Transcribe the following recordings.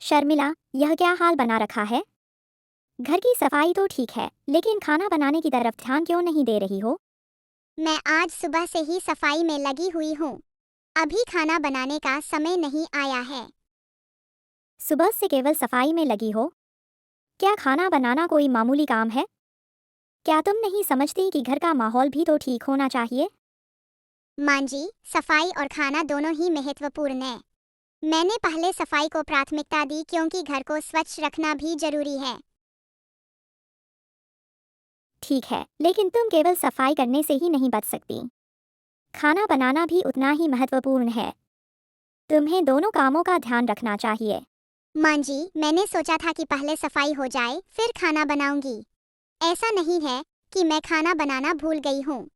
शर्मिला, यह क्या हाल बना रखा है? घर की सफाई तो ठीक है, लेकिन खाना बनाने की तरफ ध्यान क्यों नहीं दे रही हो? मैं आज सुबह से ही सफाई में लगी हुई हूँ। अभी खाना बनाने का समय नहीं आया है। सुबह से केवल सफाई में लगी हो? क्या खाना बनाना कोई मामूली काम है? क्या तुम नहीं समझती कि घर का माहौल भी तो ठीक होना चाहिए? माँ जी, सफाई और खाना दोनों ही महत्वपूर्ण है। मैंने पहले सफाई को प्राथमिकता दी क्योंकि घर को स्वच्छ रखना भी जरूरी है। ठीक है, लेकिन तुम केवल सफाई करने से ही नहीं बच सकती। खाना बनाना भी उतना ही महत्वपूर्ण है। तुम्हें दोनों कामों का ध्यान रखना चाहिए। माँ जी, मैंने सोचा था कि पहले सफाई हो जाए फिर खाना बनाऊंगी। ऐसा नहीं है कि मैं खाना बनाना भूल गई हूँ।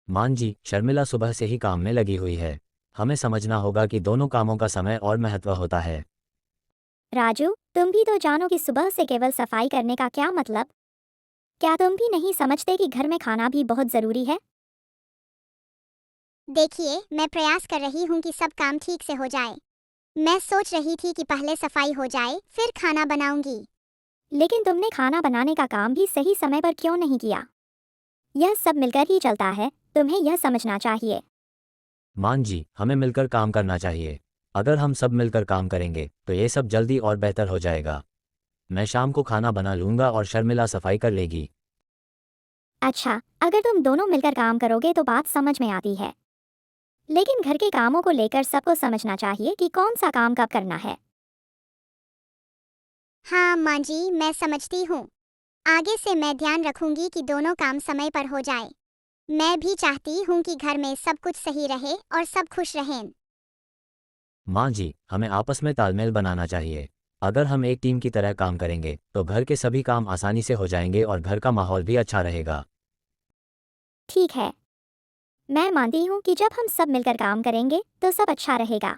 मान जी, शर्मिला सुबह से ही काम में लगी हुई है। हमें समझना होगा कि दोनों कामों का समय और महत्व होता है। राजू, तुम भी तो जानो कि सुबह से केवल सफाई करने का क्या मतलब? क्या तुम भी नहीं समझते कि घर में खाना भी बहुत जरूरी है? देखिए, मैं प्रयास कर रही हूँ कि सब काम ठीक से हो जाए। मैं सोच रही थी कि पहले सफाई हो जाए फिर खाना बनाऊंगी। लेकिन तुमने खाना बनाने का काम भी सही समय पर क्यों नहीं किया? यह सब मिलकर ही चलता है, तुम्हें यह समझना चाहिए। मान जी, हमें मिलकर काम करना चाहिए। अगर हम सब मिलकर काम करेंगे तो ये सब जल्दी और बेहतर हो जाएगा। मैं शाम को खाना बना लूँगा और शर्मिला सफाई कर लेगी। अच्छा, अगर तुम दोनों मिलकर काम करोगे तो बात समझ में आती है। लेकिन घर के कामों को लेकर सबको समझना चाहिए कि कौन सा काम कब करना है। हाँ माँ जी, मैं समझती हूँ। आगे से मैं ध्यान रखूंगी कि दोनों काम समय पर हो जाए। मैं भी चाहती हूँ कि घर में सब कुछ सही रहे और सब खुश रहें। माँ जी, हमें आपस में तालमेल बनाना चाहिए। अगर हम एक टीम की तरह काम करेंगे तो घर के सभी काम आसानी से हो जाएंगे और घर का माहौल भी अच्छा रहेगा। ठीक है, मैं मानती हूँ कि जब हम सब मिलकर काम करेंगे तो सब अच्छा रहेगा।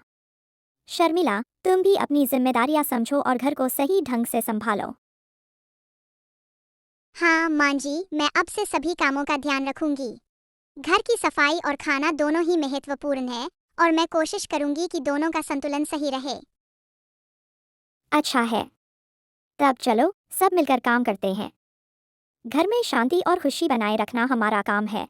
शर्मिला, तुम भी अपनी जिम्मेदारियां समझो और घर को सही ढंग से संभालो। हाँ माँ जी, मैं अब से सभी कामों का ध्यान रखूंगी। घर की सफाई और खाना दोनों ही महत्वपूर्ण है और मैं कोशिश करूंगी कि दोनों का संतुलन सही रहे। अच्छा है, तब चलो सब मिलकर काम करते हैं। घर में शांति और खुशी बनाए रखना हमारा काम है।